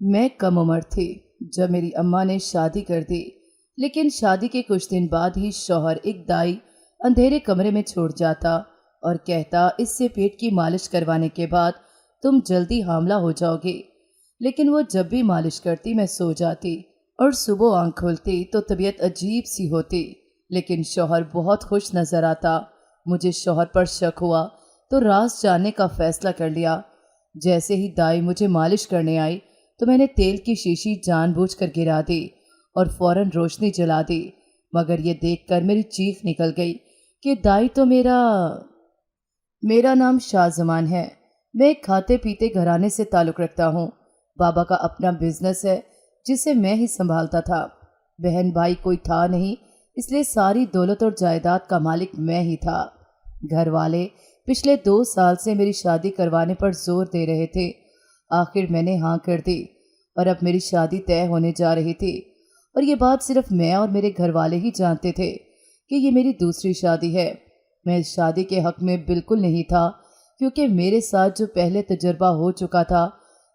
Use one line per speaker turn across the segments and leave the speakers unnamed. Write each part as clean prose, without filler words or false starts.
میں کم عمر تھی جب میری اماں نے شادی کر دی، لیکن شادی کے کچھ دن بعد ہی شوہر ایک دائی اندھیرے کمرے میں چھوڑ جاتا اور کہتا اس سے پیٹ کی مالش کروانے کے بعد تم جلدی حاملہ ہو جاؤ گے۔ لیکن وہ جب بھی مالش کرتی میں سو جاتی اور صبح آنکھ کھولتی تو طبیعت عجیب سی ہوتی، لیکن شوہر بہت خوش نظر آتا۔ مجھے شوہر پر شک ہوا تو راز جاننے کا فیصلہ کر لیا۔ جیسے ہی دائی مجھے مالش کرنے آئی تو میں نے تیل کی شیشی جان بوجھ کر گرا دی اور فوراً روشنی جلا دی، مگر یہ دیکھ کر میری چیخ نکل گئی کہ دائی تو میرا نام شاہ زمان ہے۔ میں ایک کھاتے پیتے گھرانے سے تعلق رکھتا ہوں۔ بابا کا اپنا بزنس ہے جسے میں ہی سنبھالتا تھا۔ بہن بھائی کوئی تھا نہیں، اس لیے ساری دولت اور جائیداد کا مالک میں ہی تھا۔ گھر والے پچھلے 2 سال سے میری شادی کروانے پر زور دے رہے تھے۔ آخر میں نے ہاں کر دی اور اب میری شادی طے ہونے جا رہی تھی، اور یہ بات صرف میں اور میرے گھر والے ہی جانتے تھے کہ یہ میری دوسری شادی ہے۔ میں اس شادی کے حق میں بالکل نہیں تھا، کیونکہ میرے ساتھ جو پہلے تجربہ ہو چکا تھا،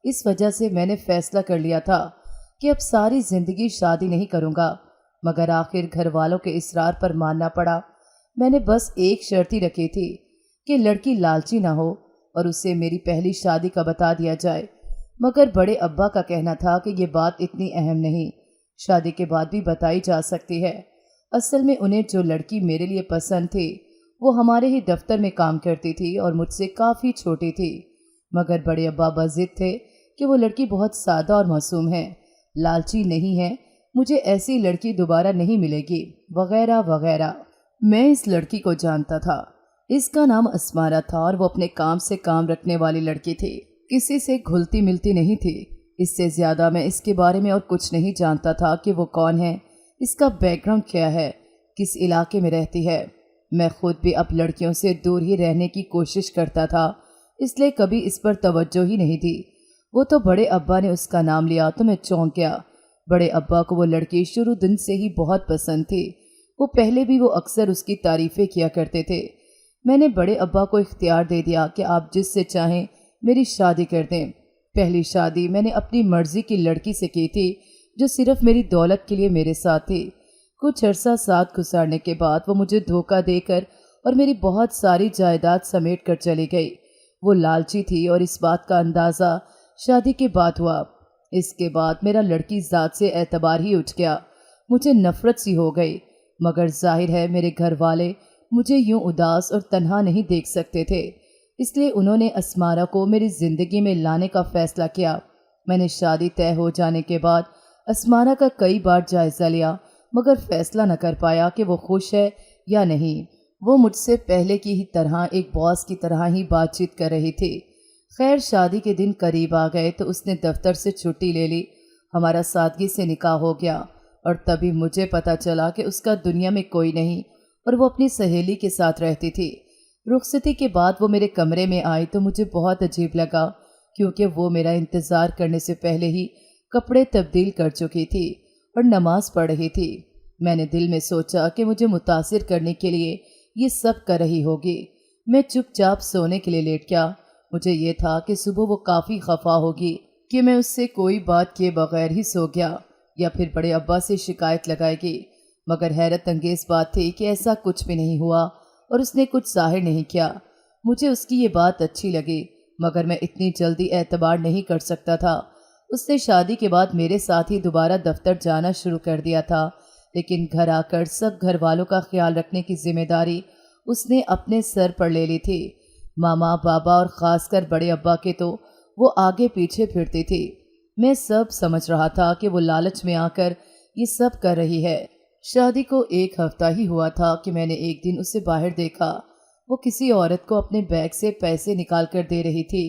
اس وجہ سے میں نے فیصلہ کر لیا تھا کہ اب ساری زندگی شادی نہیں کروں گا، مگر آخر گھر والوں کے اصرار پر ماننا پڑا۔ میں نے بس ایک شرط ہی رکھی تھی کہ لڑکی لالچی نہ ہو اور اسے میری پہلی شادی کا بتا دیا جائے، مگر بڑے ابا کا کہنا تھا کہ یہ بات اتنی اہم نہیں، شادی کے بعد بھی بتائی جا سکتی ہے۔ اصل میں انہیں جو لڑکی میرے لیے پسند تھی وہ ہمارے ہی دفتر میں کام کرتی تھی اور مجھ سے کافی چھوٹی تھی، مگر بڑے ابا بضد تھے کہ وہ لڑکی بہت سادہ اور معصوم ہے، لالچی نہیں ہے، مجھے ایسی لڑکی دوبارہ نہیں ملے گی، وغیرہ وغیرہ۔ میں اس لڑکی کو جانتا تھا، اس کا نام اسمارا تھا اور وہ اپنے کام سے کام رکھنے والی لڑکی تھی، کسی سے گھلتی ملتی نہیں تھی۔ اس سے زیادہ میں اس کے بارے میں اور کچھ نہیں جانتا تھا کہ وہ کون ہے، اس کا بیک گراؤنڈ کیا ہے، کس علاقے میں رہتی ہے۔ میں خود بھی اب لڑکیوں سے دور ہی رہنے کی کوشش کرتا تھا، اس لیے کبھی اس پر توجہ ہی نہیں دی۔ وہ تو بڑے ابا نے اس کا نام لیا تو میں چونک گیا۔ بڑے ابا کو وہ لڑکی شروع دن سے ہی بہت پسند تھی، وہ پہلے بھی وہ اکثر اس کی تعریفیں کیا کرتے تھے۔ میں نے بڑے ابا کو اختیار دے دیا کہ آپ جس سے چاہیں میری شادی کر دیں۔ پہلی شادی میں نے اپنی مرضی کی لڑکی سے کی تھی جو صرف میری دولت کے لیے میرے ساتھ تھی۔ کچھ عرصہ ساتھ گزارنے کے بعد وہ مجھے دھوکہ دے کر اور میری بہت ساری جائیداد سمیٹ کر چلی گئی۔ وہ لالچی تھی اور اس بات کا اندازہ شادی کے بعد ہوا۔ اس کے بعد میرا لڑکی ذات سے اعتبار ہی اٹھ گیا، مجھے نفرت سی ہو گئی، مگر ظاہر ہے میرے گھر والے مجھے یوں اداس اور تنہا نہیں دیکھ سکتے تھے، اس لیے انہوں نے اسمارا کو میری زندگی میں لانے کا فیصلہ کیا۔ میں نے شادی طے ہو جانے کے بعد اسمارا کا کئی بار جائزہ لیا، مگر فیصلہ نہ کر پایا کہ وہ خوش ہے یا نہیں۔ وہ مجھ سے پہلے کی ہی طرح ایک باس کی طرح ہی بات چیت کر رہی تھی۔ خیر شادی کے دن قریب آ گئے تو اس نے دفتر سے چھٹی لے لی، ہمارا سادگی سے نکاح ہو گیا، اور تبھی مجھے پتہ چلا کہ اس کا دنیا میں کوئی نہیں اور وہ اپنی سہیلی کے ساتھ رہتی تھی۔ رخصتی کے بعد وہ میرے کمرے میں آئی تو مجھے بہت عجیب لگا، کیونکہ وہ میرا انتظار کرنے سے پہلے ہی کپڑے تبدیل کر چکی تھی اور نماز پڑھ رہی تھی۔ میں نے دل میں سوچا کہ مجھے متاثر کرنے کے لیے یہ سب کر رہی ہوگی۔ میں چپ چاپ سونے کے لیے لیٹ گیا۔ مجھے یہ تھا کہ صبح وہ کافی خفا ہوگی کہ میں اس سے کوئی بات کیے بغیر ہی سو گیا، یا پھر بڑے ابا سے شکایت لگائے گی، مگر حیرت انگیز بات تھی کہ ایسا کچھ بھی نہیں ہوا اور اس نے کچھ ظاہر نہیں کیا۔ مجھے اس کی یہ بات اچھی لگی، مگر میں اتنی جلدی اعتبار نہیں کر سکتا تھا۔ اس نے شادی کے بعد میرے ساتھ ہی دوبارہ دفتر جانا شروع کر دیا تھا، لیکن گھر آ کر سب گھر والوں کا خیال رکھنے کی ذمہ داری اس نے اپنے سر پر لے لی تھی۔ ماما، بابا اور خاص کر بڑے ابا کے تو وہ آگے پیچھے پھرتی تھی۔ میں سب سمجھ رہا تھا کہ وہ لالچ میں آ کر یہ سب کر رہی ہے۔ شادی کو 1 ہفتہ ہی ہوا تھا کہ میں نے ایک دن اسے باہر دیکھا، وہ کسی عورت کو اپنے بیگ سے پیسے نکال کر دے رہی تھی۔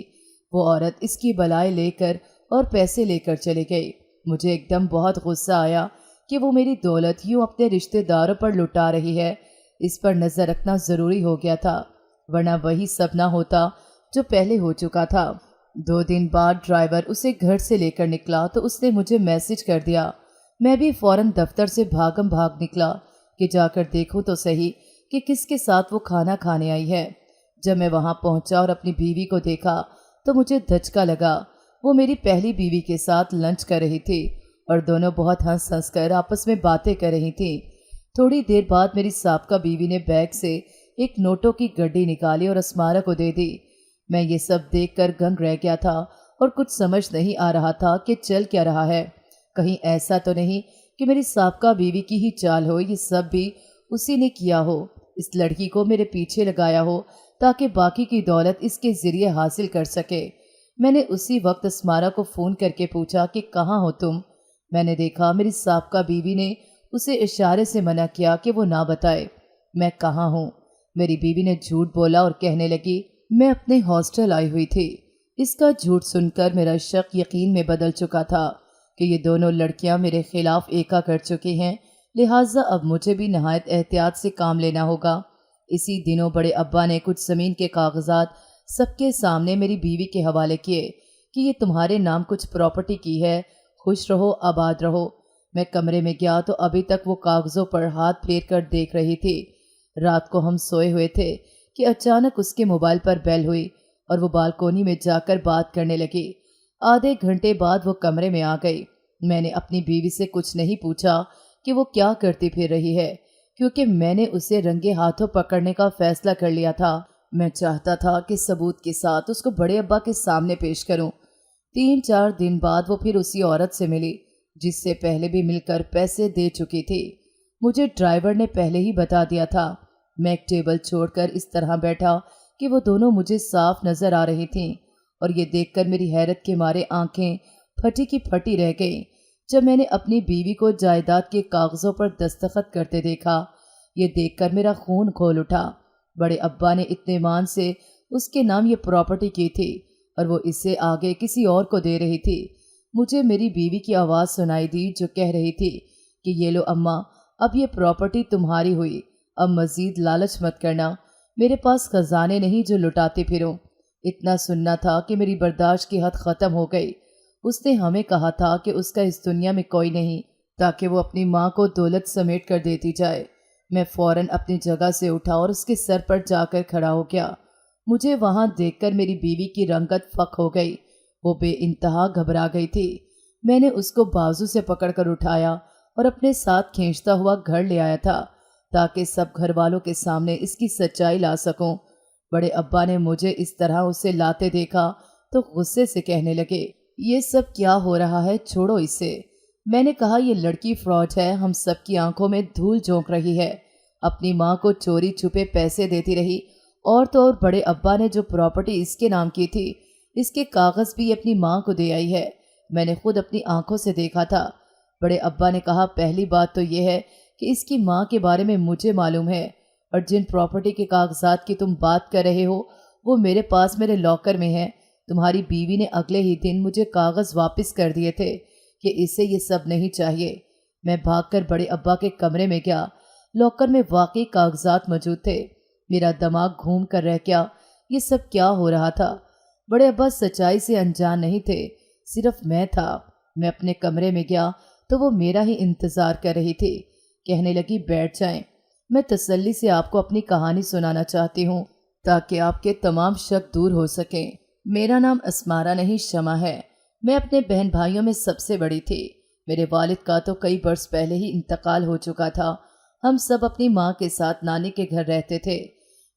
وہ عورت اس کی بلائے لے کر اور پیسے لے کر چلی گئی۔ مجھے ایک دم بہت غصہ آیا کہ وہ میری دولت یوں اپنے رشتہ داروں پر لٹا رہی ہے۔ اس پر نظر رکھنا ضروری ہو گیا تھا، ورنہ وہی سب نہ ہوتا جو پہلے ہو چکا تھا۔ 2 دن بعد ڈرائیور اسے گھر سے لے کر نکلا تو اس نے مجھے میسج کر دیا۔ میں بھی فوراً دفتر سے بھاگم بھاگ نکلا کہ جا کر دیکھوں تو صحیح کہ کس کے ساتھ وہ کھانا کھانے آئی ہے۔ جب میں وہاں پہنچا اور اپنی بیوی کو دیکھا تو مجھے دھچکا لگا۔ وہ میری پہلی بیوی کے ساتھ لنچ کر رہی تھی اور دونوں بہت ہنس ہنس کر آپس میں باتیں کر رہی تھیں۔ تھوڑی دیر بعد میری سابقہ بیوی نے بیگ سے ایک نوٹوں کی گڈی نکالی اور اسمارا کو دے دی۔ میں یہ سب دیکھ کر گنگ رہ گیا تھا اور کچھ سمجھ نہیں آ رہا تھا کہ چل کیا رہا ہے۔ کہیں ایسا تو نہیں کہ میری سابقہ بیوی کی ہی چال ہو، یہ سب بھی اسی نے کیا ہو، اس لڑکی کو میرے پیچھے لگایا ہو تاکہ باقی کی دولت اس کے ذریعے حاصل کر سکے۔ میں نے اسی وقت اسمارا کو فون کر کے پوچھا کہ کہاں ہو تم؟ میں نے دیکھا میری سابقہ بیوی نے اسے اشارے سے منع کیا کہ وہ نہ بتائے میں کہاں ہوں۔ میری بیوی نے جھوٹ بولا اور کہنے لگی میں اپنے ہاسٹل آئی ہوئی تھی۔ اس کا جھوٹ سن کر میرا شک یقین میں بدل چکا تھا کہ یہ دونوں لڑکیاں میرے خلاف ایکا کر چکی ہیں، لہٰذا اب مجھے بھی نہایت احتیاط سے کام لینا ہوگا۔ اسی دنوں بڑے ابا نے کچھ زمین کے کاغذات سب کے سامنے میری بیوی کے حوالے کیے کہ یہ تمہارے نام کچھ پراپرٹی کی ہے، خوش رہو آباد رہو۔ میں کمرے میں گیا تو ابھی تک وہ کاغذوں پر ہاتھ پھیر کر دیکھ رہی تھی۔ رات کو ہم سوئے ہوئے تھے کہ اچانک اس کے موبائل پر بیل ہوئی اور وہ بالکونی میں جا کر بات کرنے لگی۔ آدھے گھنٹے بعد وہ کمرے میں آ گئی۔ میں نے اپنی بیوی سے کچھ نہیں پوچھا کہ وہ کیا کرتی پھر رہی ہے، کیونکہ میں نے اسے رنگے ہاتھوں پکڑنے کا فیصلہ کر لیا تھا۔ میں چاہتا تھا کہ ثبوت کے ساتھ اس کو بڑے ابا کے سامنے پیش کروں۔ 3-4 دن بعد وہ پھر اسی عورت سے ملی جس سے پہلے بھی مل کر پیسے دے چکی تھی۔ مجھے ڈرائیور نے پہلے ہی بتا دیا تھا۔ میں ایک ٹیبل چھوڑ کر اس طرح بیٹھا کہ وہ دونوں مجھے صاف نظر آ رہی تھیں، اور یہ دیکھ کر میری حیرت کے مارے آنکھیں پھٹی کی پھٹی رہ گئیں جب میں نے اپنی بیوی کو جائیداد کے کاغذوں پر دستخط کرتے دیکھا۔ یہ دیکھ کر میرا خون کھول اٹھا۔ بڑے ابا نے اطمینان سے اس کے نام یہ پراپرٹی کی تھی اور وہ اسے آگے کسی اور کو دے رہی تھی۔ مجھے میری بیوی کی آواز سنائی دی جو کہہ رہی تھی کہ یہ لو اماں، اب یہ پراپرٹی تمہاری ہوئی، اب مزید لالچ مت کرنا، میرے پاس خزانے نہیں جو لٹاتے پھروں۔ اتنا سننا تھا کہ میری برداشت کی حد ختم ہو گئی۔ اس نے ہمیں کہا تھا کہ اس کا اس دنیا میں کوئی نہیں تاکہ وہ اپنی ماں کو دولت سمیٹ کر دیتی جائے۔ میں فوراً اپنی جگہ سے اٹھا اور اس کے سر پر جا کر کھڑا ہو گیا۔ مجھے وہاں دیکھ کر میری بیوی کی رنگت فک ہو گئی، وہ بے انتہا گھبرا گئی تھی۔ میں نے اس کو بازو سے پکڑ کر اٹھایا اور اپنے ساتھ کھینچتا ہوا گھر لے آیا تھا تاکہ سب گھر والوں کے سامنے اس کی سچائی لا سکوں۔ بڑے ابا نے مجھے اس طرح اسے لاتے دیکھا تو غصے سے کہنے لگے یہ سب کیا ہو رہا ہے، چھوڑو اسے۔ میں نے کہا یہ لڑکی فراڈ ہے، ہم سب کی آنکھوں میں دھول جھونک رہی ہے، اپنی ماں کو چوری چھپے پیسے دیتی رہی، اور تو اور بڑے ابا نے جو پراپرٹی اس کے نام کی تھی اس کے کاغذ بھی اپنی ماں کو دے آئی ہے، میں نے خود اپنی آنکھوں سے دیکھا تھا۔ بڑے ابا نے کہا پہلی بات تو یہ ہے کہ اس کی ماں کے بارے میں مجھے معلوم ہے، اور جن پراپرٹی کے کاغذات کی تم بات کر رہے ہو وہ میرے پاس میرے لاکر میں ہیں۔ تمہاری بیوی نے اگلے ہی دن مجھے کاغذ واپس کر دیے تھے کہ اسے یہ سب نہیں چاہیے۔ میں بھاگ کر بڑے ابا کے کمرے میں گیا۔ لاکر میں واقعی کاغذات موجود تھے۔ میرا دماغ گھوم کر رہ گیا، یہ سب کیا ہو رہا تھا؟ بڑے ابا سچائی سے انجان نہیں تھے، صرف میں تھا۔ میں اپنے کمرے میں گیا تو وہ میرا ہی انتظار کر رہی تھی۔ کہنے لگی بیٹھ جائیں، میں تسلی سے آپ کو اپنی کہانی سنانا چاہتی ہوں تاکہ آپ کے تمام شک دور ہو سکیں۔ میرا نام اسمارا نہیں شمع ہے۔ میں اپنے بہن بھائیوں میں سب سے بڑی تھی۔ میرے والد کا تو کئی برس پہلے ہی انتقال ہو چکا تھا۔ ہم سب اپنی ماں کے ساتھ نانی کے گھر رہتے تھے۔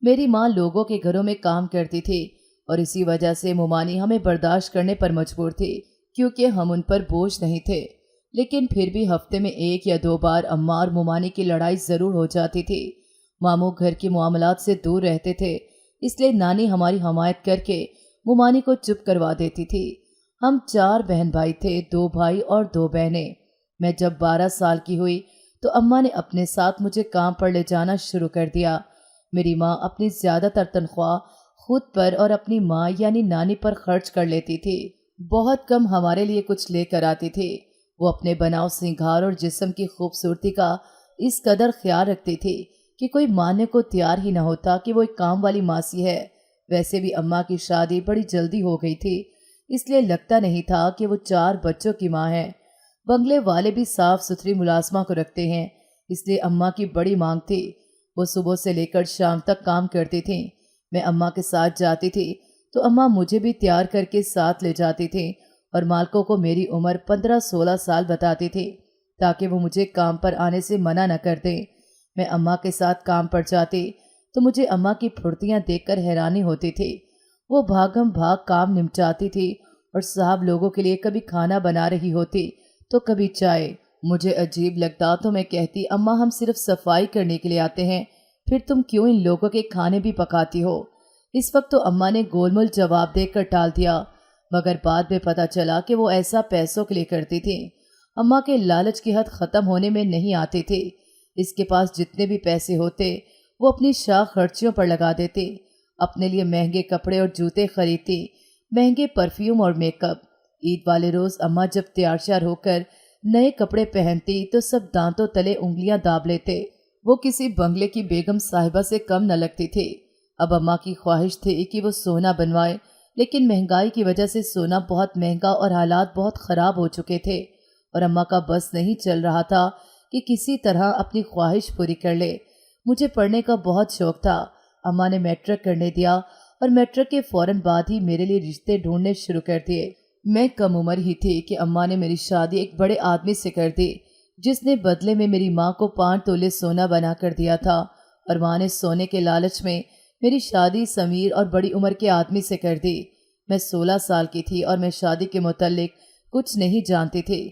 میری ماں لوگوں کے گھروں میں کام کرتی تھی اور اسی وجہ سے ممانی ہمیں برداشت کرنے پر مجبور تھی کیونکہ ہم ان پر بوجھ نہیں تھے، لیکن پھر بھی ہفتے میں 1 یا 2 بار اماں اور ممانی کی لڑائی ضرور ہو جاتی تھی۔ ماموں گھر کے معاملات سے دور رہتے تھے، اس لیے نانی ہماری حمایت کر کے ممانی کو چپ کروا دیتی تھی۔ ہم 4 بہن بھائی تھے، 2 بھائی اور 2 بہنیں۔ میں جب 12 سال کی ہوئی تو اماں نے اپنے ساتھ مجھے کام پر لے جانا شروع کر دیا۔ میری ماں اپنی زیادہ تر تنخواہ خود پر اور اپنی ماں یعنی نانی پر خرچ کر لیتی تھی، بہت کم ہمارے لیے کچھ لے کر آتی تھی۔ وہ اپنے بناؤ سنگھار اور جسم کی خوبصورتی کا اس قدر خیال رکھتی تھی کہ کوئی ماننے کو تیار ہی نہ ہوتا کہ وہ ایک کام والی ماسی ہے۔ ویسے بھی اماں کی شادی بڑی جلدی ہو گئی تھی، اس لیے لگتا نہیں تھا کہ وہ 4 بچوں کی ماں ہے۔ بنگلے والے بھی صاف ستھری ملازمہ کو رکھتے ہیں، اس لیے اماں کی بڑی مانگ تھی۔ وہ صبح سے لے کر شام تک کام کرتی تھیں۔ میں اماں کے ساتھ جاتی تھی تو اماں مجھے بھی تیار کر کے ساتھ لے جاتی تھیں اور مالکوں کو میری عمر 15-16 سال بتاتی تھی تاکہ وہ مجھے کام پر آنے سے منع نہ کر دیں۔ میں اماں کے ساتھ کام پر جاتی تو مجھے اماں کی پھرتیاں دیکھ کر حیرانی ہوتی تھی۔ وہ بھاگم بھاگ کام نمٹاتی تھی اور صاحب لوگوں کے لیے کبھی کھانا بنا رہی ہوتی تو کبھی چائے۔ مجھے عجیب لگتا تو میں کہتی، اماں ہم صرف صفائی کرنے کے لیے آتے ہیں، پھر تم کیوں ان لوگوں کے کھانے بھی پکاتی ہو؟ اس وقت تو اماں نے گول مول جواب دے کر ٹال دیا، مگر بعد میں پتہ چلا کہ وہ ایسا پیسوں کے لیے کرتی تھی۔ اماں کے لالچ کی حد ختم ہونے میں نہیں آتی تھی۔ اس کے پاس جتنے بھی پیسے ہوتے وہ اپنی شاخ خرچیوں پر لگا دیتی، اپنے لیے مہنگے کپڑے اور جوتے خریدتی، مہنگے پرفیوم اور میک اپ۔ عید والے روز اماں جب تیار شیار ہو کر نئے کپڑے پہنتی تو سب دانتوں تلے انگلیاں داب لیتے۔ وہ کسی بنگلے کی بیگم صاحبہ سے کم نہ لگتی تھی۔ اب اماں کی خواہش تھی کہ وہ سونا بنوائے، لیکن مہنگائی کی وجہ سے سونا بہت مہنگا اور حالات بہت خراب ہو چکے تھے، اور اماں کا بس نہیں چل رہا تھا کہ کسی طرح اپنی خواہش پوری کر لے۔ مجھے پڑھنے کا بہت شوق تھا۔ اماں نے میٹرک کرنے دیا اور میٹرک کے فوراً بعد ہی میرے لیے رشتے ڈھونڈنے شروع کر دیے۔ میں کم عمر ہی تھی کہ اماں نے میری شادی ایک بڑے آدمی سے کر دی، جس نے بدلے میں میری ماں کو 5 تولے سونا بنا کر دیا تھا، اور ماں نے سونے کے لالچ میں میری شادی سمیر اور بڑی عمر کے آدمی سے کر دی۔ میں 16 سال کی تھی اور میں شادی کے متعلق کچھ نہیں جانتی تھی۔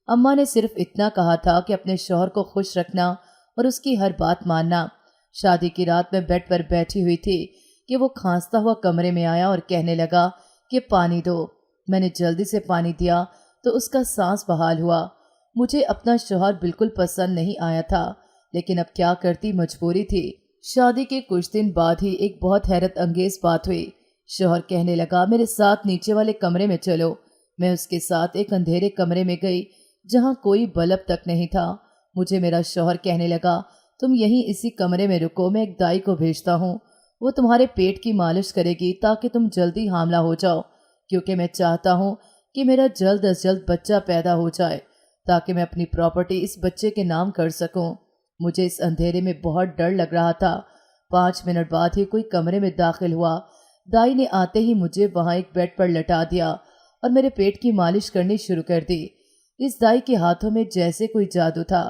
اماں نے صرف اتنا کہا تھا کہ اپنے شوہر کو خوش رکھنا اور اس کی ہر بات ماننا۔ شادی کی رات میں بیڈ پر بیٹھی ہوئی تھی کہ وہ کھانستا ہوا کمرے میں آیا اور کہنے لگا کہ پانی دو۔ میں نے جلدی سے پانی دیا تو اس کا سانس بحال ہوا۔ مجھے اپنا شوہر بالکل پسند نہیں آیا تھا، لیکن اب کیا کرتی، مجبوری تھی۔ شادی کے کچھ دن بعد ہی ایک بہت حیرت انگیز بات ہوئی۔ شوہر کہنے لگا، میرے ساتھ نیچے والے کمرے میں چلو۔ میں اس کے ساتھ ایک اندھیرے کمرے میں گئی جہاں کوئی بلب تک نہیں تھا۔ مجھے میرا شوہر کہنے لگا، تم یہیں اسی کمرے میں رکو، میں ایک دائی کو بھیجتا ہوں، وہ تمہارے پیٹ کی مالش کرے گی تاکہ تم جلدی حاملہ ہو جاؤ، کیونکہ میں چاہتا ہوں کہ میرا جلد از جلد بچہ پیدا ہو جائے تاکہ میں اپنی پراپرٹی اس بچے کے نام کر سکوں۔ مجھے اس اندھیرے میں بہت ڈر لگ رہا تھا۔ 5 منٹ بعد ہی کوئی کمرے میں داخل ہوا۔ دائی نے آتے ہی مجھے وہاں ایک بیڈ پر لٹا دیا اور میرے پیٹ کی مالش کرنی شروع کر دی۔ اس دائی کے ہاتھوں میں جیسے کوئی جادو تھا۔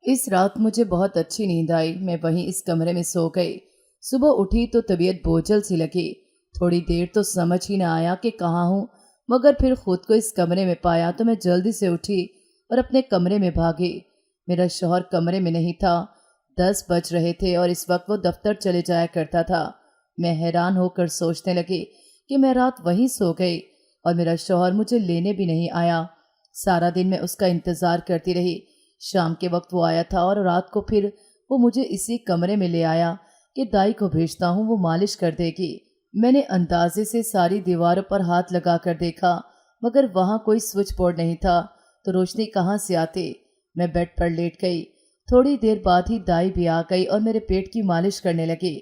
اس رات مجھے بہت اچھی نیند آئی۔ میں وہیں اس کمرے میں سو گئی۔ صبح اٹھی تو طبیعت بوجھل سی لگی۔ تھوڑی دیر تو سمجھ ہی نہ آیا کہ کہاں ہوں، مگر پھر خود کو اس کمرے میں پایا تو میں جلدی سے اٹھی اور اپنے کمرے میں بھاگی۔ میرا شوہر کمرے میں نہیں تھا۔ 10 بج رہے تھے اور اس وقت وہ دفتر چلے جایا کرتا تھا۔ میں حیران ہو کر سوچنے لگی کہ میں رات وہیں سو گئی اور میرا شوہر مجھے لینے بھی نہیں آیا۔ سارا دن میں اس کا انتظار کرتی رہی۔ شام کے وقت وہ آیا تھا اور رات کو پھر وہ مجھے اسی کمرے میں لے آیا کہ دائی کو بھیجتا ہوں، وہ مالش کر دے گی۔ میں نے اندازے سے ساری دیواروں پر ہاتھ لگا کر دیکھا، مگر وہاں کوئی سوئچ بورڈ نہیں تھا تو روشنی کہاں سے آتی۔ میں بیڈ پر لیٹ گئی۔ تھوڑی دیر بعد ہی دائی بھی آ گئی اور میرے پیٹ کی مالش کرنے لگی۔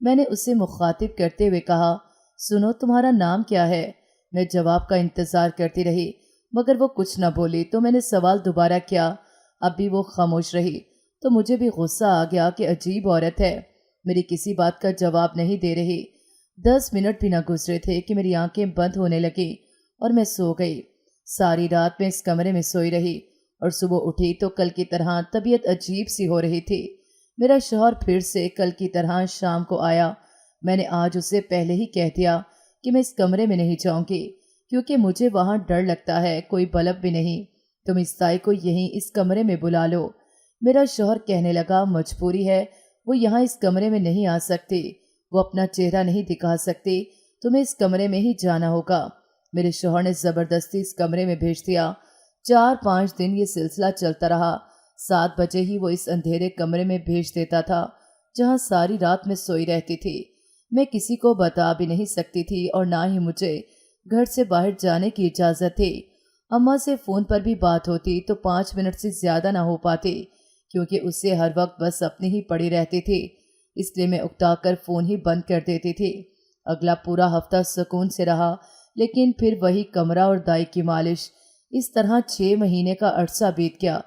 میں نے اسے مخاطب کرتے ہوئے کہا، سنو، تمہارا نام کیا ہے؟ میں جواب کا انتظار کرتی رہی، مگر وہ کچھ نہ بولی تو میں نے سوال دوبارہ کیا۔ اب بھی وہ خاموش رہی تو مجھے بھی غصہ آ گیا کہ عجیب عورت ہے، میری کسی بات کا جواب نہیں دے رہی۔ 10 منٹ بھی نہ گزرے تھے کہ میری آنکھیں بند ہونے لگیں اور میں سو گئی۔ ساری رات میں اس کمرے میں سوئی رہی اور صبح اٹھی تو کل کی طرح طبیعت عجیب سی ہو رہی تھی۔ میرا شوہر پھر سے کل کی طرح شام کو آیا۔ میں نے آج اسے پہلے ہی کہہ دیا کہ میں اس کمرے میں نہیں جاؤں گی کیونکہ مجھے وہاں ڈر لگتا ہے، کوئی بلب بھی نہیں، تم اس دائی کو یہیں اس کمرے میں بلا لو۔ میرا شوہر کہنے لگا، مجبوری ہے، وہ یہاں اس کمرے میں نہیں آ سکتی، وہ اپنا چہرہ نہیں دکھا سکتی، تمہیں اس کمرے میں ہی جانا ہوگا۔ میرے شوہر نے زبردستی اس کمرے میں بھیج دیا۔ 4-5 دن یہ سلسلہ چلتا رہا۔ 7 بجے ہی وہ اس اندھیرے کمرے میں بھیج دیتا تھا جہاں ساری رات میں سوئی رہتی تھی۔ میں کسی کو بتا بھی نہیں سکتی تھی اور نہ ہی مجھے گھر سے باہر جانے کی اجازت تھی۔ اماں سے فون پر بھی بات ہوتی تو 5 منٹ سے زیادہ نہ ہو پاتی کیونکہ اس سے ہر وقت بس اپنی ہی پڑی رہتی تھی، اس لیے میں اکتا کر فون ہی بند کر دیتی تھی۔ اگلا پورا ہفتہ سکون سے رہا، لیکن پھر وہی کمرہ اور دائی کی مالش، اس طرح 6 مہینے کا عرصہ بیت گیا۔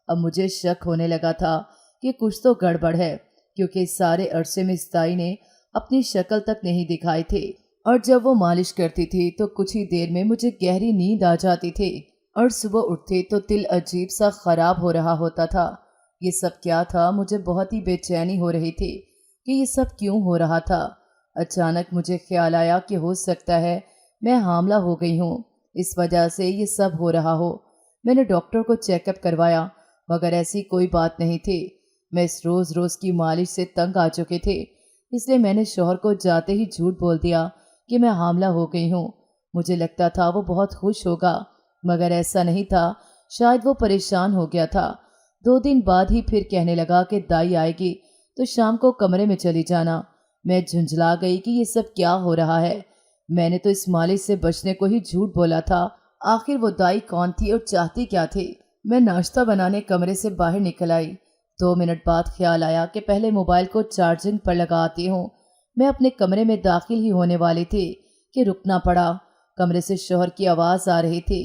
اب مجھے شک ہونے لگا تھا کہ کچھ تو گڑبڑ ہے، کیونکہ اس سارے عرصے میں اس دائی نے اپنی شکل تک نہیں دکھائی تھی اور جب وہ مالش کرتی تھی تو کچھ ہی دیر میں مجھے گہری نیند آ جاتی تھی، اور صبح اٹھتے تو دل عجیب سا خراب ہو رہا ہوتا تھا۔ یہ سب کیا تھا؟ مجھے بہت ہی بے چینی ہو رہی تھی کہ یہ سب کیوں ہو رہا تھا۔ اچانک مجھے خیال آیا کہ ہو سکتا ہے میں حاملہ ہو گئی ہوں، اس وجہ سے یہ سب ہو رہا ہو۔ میں نے ڈاکٹر کو چیک اپ کروایا مگر ایسی کوئی بات نہیں تھی۔ میں اس روز روز کی مالش سے تنگ آ چکے تھے، اس لیے میں نے شوہر کو جاتے ہی جھوٹ بول دیا کہ میں حاملہ ہو گئی ہوں۔ مجھے لگتا تھا وہ بہت خوش ہوگا مگر ایسا نہیں تھا، شاید وہ پریشان ہو گیا تھا۔ 2 دن بعد ہی پھر کہنے لگا کہ دائی آئے گی تو شام کو کمرے میں چلی جانا۔ میں جھنجھلا گئی کہ یہ سب کیا ہو رہا ہے۔ میں نے تو اس مالش سے بچنے کو ہی جھوٹ بولا تھا۔ آخر وہ دائی کون تھی اور چاہتی کیا تھی؟ میں ناشتہ بنانے کمرے سے باہر نکل آئی۔ 2 منٹ بعد خیال آیا کہ پہلے موبائل کو چارجنگ پر لگاتی ہوں۔ میں اپنے کمرے میں داخل ہی ہونے والی تھی کہ رکنا پڑا۔ کمرے سے شوہر کی آواز آ رہی تھی۔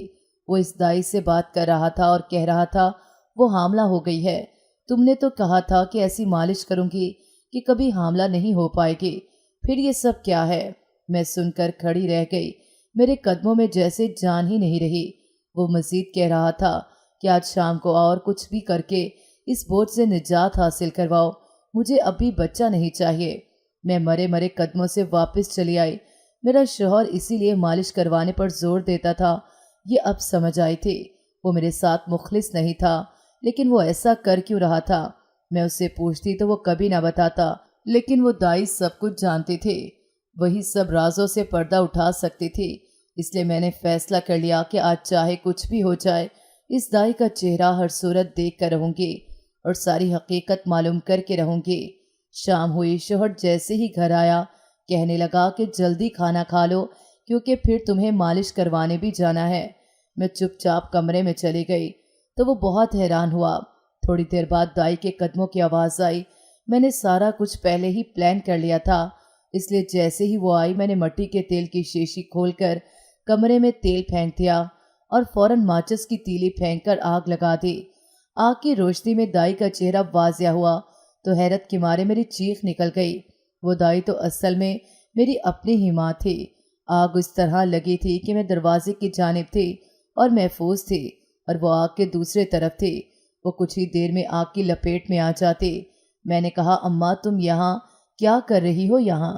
وہ اس دائی سے بات کر رہا تھا اور کہہ رہا تھا وہ حاملہ ہو گئی ہے۔ تم نے تو کہا تھا کہ ایسی مالش کروں گی کہ کبھی حاملہ نہیں ہو پائے گی، پھر یہ سب کیا ہے؟ میں سن کر کھڑی رہ گئی، میرے قدموں میں جیسے جان ہی نہیں رہی۔ وہ مزید کہہ رہا تھا کہ آج شام کو اور کچھ بھی کر کے اس بوجھ سے نجات حاصل کرواؤ، مجھے اب بھی بچہ نہیں چاہیے۔ میں مرے مرے قدموں سے واپس چلی آئی۔ میرا شوہر اسی لیے مالش کروانے پر زور دیتا تھا، یہ اب سمجھ آئی تھی۔ وہ میرے ساتھ مخلص نہیں تھا، لیکن وہ ایسا کر کیوں رہا تھا؟ میں اس سے پوچھتی تو وہ کبھی نہ بتاتا، لیکن وہ دائی سب کچھ جانتی تھی، وہی سب رازوں سے پردہ اٹھا سکتی تھی۔ اس لیے میں نے فیصلہ کر لیا کہ آج چاہے کچھ بھی ہو جائے اس دائی کا چہرہ ہر صورت دیکھ کر رہوں گی اور ساری حقیقت معلوم کر کے رہوں گی۔ شام ہوئی، شوہر جیسے ہی گھر آیا کہنے لگا کہ جلدی کھانا کھا لو کیونکہ پھر تمہیں مالش کروانے بھی جانا ہے۔ میں چپ چاپ کمرے میں چلی گئی تو وہ بہت حیران ہوا۔ تھوڑی دیر بعد دائی کے قدموں کی آواز آئی۔ میں نے سارا کچھ پہلے ہی پلان کر لیا تھا، اس لیے جیسے ہی وہ آئی میں نے مٹی کے تیل کی شیشی کھول کر کمرے میں تیل پھینک دیا اور فوراً ماچس کی تیلی پھینک کر آگ لگا دی۔ آگ کی روشنی میں دائی کا چہرہ واضح ہوا تو حیرت کے مارے میری چیخ نکل گئی۔ وہ دائی تو اصل میں میری اپنی ہی ماں تھی۔ آگ اس طرح لگی تھی کہ میں دروازے کی جانب تھی اور محفوظ تھی، اور وہ آگ کے دوسرے طرف تھی۔ وہ کچھ ہی دیر میں آگ کی لپیٹ میں آ جاتی۔ میں نے کہا اماں تم یہاں کیا کر رہی ہو یہاں؟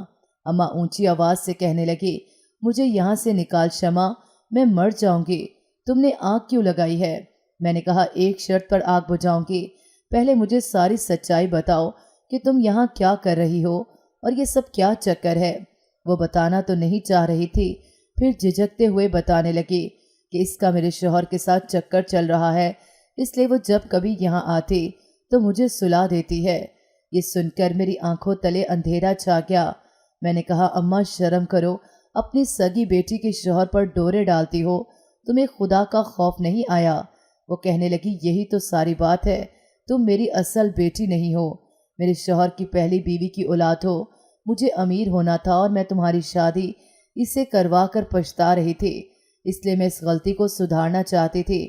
اماں اونچی آواز سے کہنے لگی مجھے یہاں سے نکال شمع، میں مر جاؤں گی، تم نے آگ کیوں لگائی ہے؟ میں نے کہا ایک شرط پر آگ بجھاؤں گی، پہلے مجھے ساری سچائی بتاؤ کہ تم یہاں کیا کر رہی ہو اور یہ سب کیا چکر ہے؟ وہ بتانا تو نہیں چاہ رہی تھی، پھر جھجکتے ہوئے بتانے لگی کہ اس کا میرے شوہر کے ساتھ چکر چل رہا ہے، اس لیے وہ جب کبھی یہاں آتی تو مجھے سلا دیتی ہے۔ یہ سن کر میری آنکھوں تلے اندھیرا چھا گیا۔ میں نے کہا اماں شرم کرو، اپنی سگی بیٹی کے شوہر پر ڈورے ڈالتی ہو، تمہیں خدا کا خوف نہیں آیا؟ وہ کہنے لگی یہی تو ساری بات ہے، تم میری اصل بیٹی نہیں ہو، میرے شوہر کی پہلی بیوی کی اولاد ہو۔ مجھے امیر ہونا تھا اور میں تمہاری شادی اسے کروا کر پچھتا رہی تھی، اس لیے میں اس غلطی کو سدھارنا چاہتی تھی،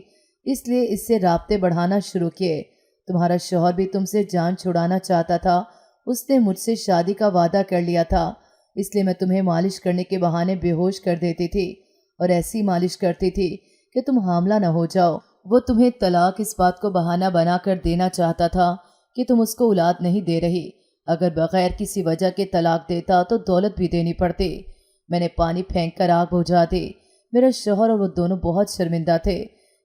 اس لیے اس سے رابطے بڑھانا شروع کیے۔ تمہارا شوہر بھی تم سے جان چھڑانا چاہتا تھا، اس نے مجھ سے شادی کا وعدہ کر لیا تھا، اس لیے میں تمہیں مالش کرنے کے بہانے بے ہوش کر دیتی تھی اور ایسی مالش کرتی تھی کہ تم حاملہ نہ ہو جاؤ۔ وہ تمہیں طلاق اس بات کو بہانہ بنا کر دینا چاہتا تھا کہ تم اس کو اولاد نہیں دے رہی، اگر بغیر کسی وجہ کے طلاق دیتا تو دولت بھی دینی پڑتی۔ میں نے پانی پھینک کر آگ بجھا دی۔ میرا شوہر اور وہ دونوں بہت شرمندہ تھے۔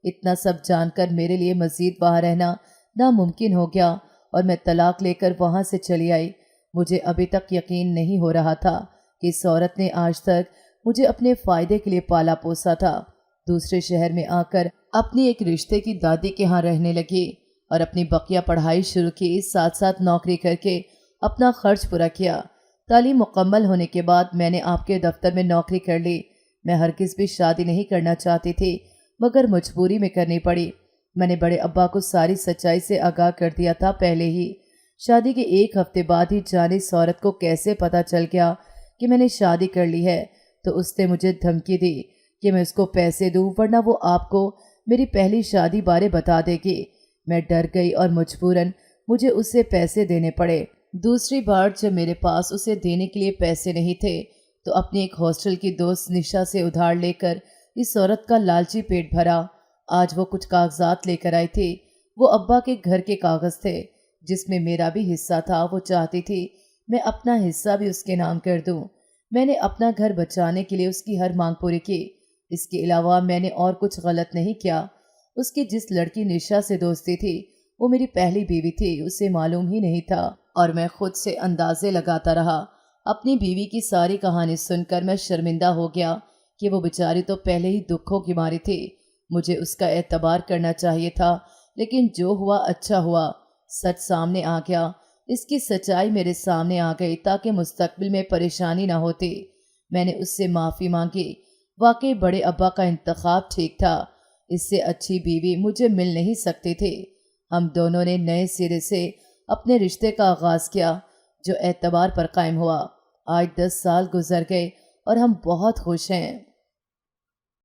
اتنا سب جان کر میرے لیے مزید وہاں رہنا ناممکن ہو گیا اور میں طلاق لے کر وہاں سے چلی آئی۔ مجھے ابھی تک یقین نہیں ہو رہا تھا کہ اس عورت نے آج تک مجھے اپنے فائدے کے لیے پالا پوسا تھا۔ دوسرے شہر میں آ کر اپنی ایک رشتے کی دادی کے ہاں رہنے لگی اور اپنی بقیہ پڑھائی شروع کی، ساتھ ساتھ نوکری کر کے اپنا خرچ پورا کیا۔ تعلیم مکمل ہونے کے بعد میں نے آپ کے دفتر میں نوکری کر لی۔ میں ہرگز بھی شادی نہیں کرنا چاہتی تھی مگر مجبوری میں کرنی پڑی۔ میں نے بڑے ابا کو ساری سچائی سے آگاہ کر دیا تھا پہلے ہی۔ شادی کے 1 ہفتے بعد ہی جانے اس عورت کو کیسے پتہ چل گیا کہ میں نے شادی کر لی ہے تو اس نے مجھے دھمکی دی کہ میں اس کو پیسے دوں ورنہ وہ آپ کو میری پہلی شادی بارے بتا دے گی۔ میں ڈر گئی اور مجبوراً مجھے اسے پیسے دینے پڑے۔ دوسری بار جب میرے پاس اسے دینے کے لیے پیسے نہیں تھے تو اپنی ایک ہاسٹل کی دوست نشا سے ادھار لے کر اس عورت کا لالچی پیٹ بھرا۔ آج وہ کچھ کاغذات لے کر آئی تھی۔ وہ ابا کے گھر کے کاغذ تھے جس میں میرا بھی حصہ تھا۔ وہ چاہتی تھی میں اپنا حصہ بھی اس کے نام کر دوں۔ میں نے اپنا گھر بچانے کے لیے اس کی ہر مانگ پوری کی۔ اس کے علاوہ میں نے اور کچھ غلط نہیں کیا۔ اس کی جس لڑکی نشا سے دوستی تھی وہ میری پہلی بیوی تھی، اسے معلوم ہی نہیں تھا اور میں خود سے اندازے لگاتا رہا۔ اپنی بیوی کی ساری کہانی سن کر میں شرمندہ ہو گیا کہ وہ بیچاری تو پہلے ہی دکھوں کی ماری تھی۔ مجھے اس کا اعتبار کرنا چاہیے تھا، لیکن جو ہوا اچھا ہوا۔ سچ سامنے آ گیا۔ اس کی سچائی میرے سامنے آ گئی تاکہ مستقبل میں پریشانی نہ ہوتی۔ میں نے اس سے معافی مانگی۔ واقعی بڑے ابا کا انتخاب ٹھیک تھا۔ اس سے اچھی بیوی مجھے مل نہیں سکتی تھی۔ ہم دونوں نے نئے سرے سے اپنے رشتے کا آغاز کیا جو اعتبار پر قائم ہوا۔ آج 10 سال گزر گئے اور ہم بہت خوش ہیں۔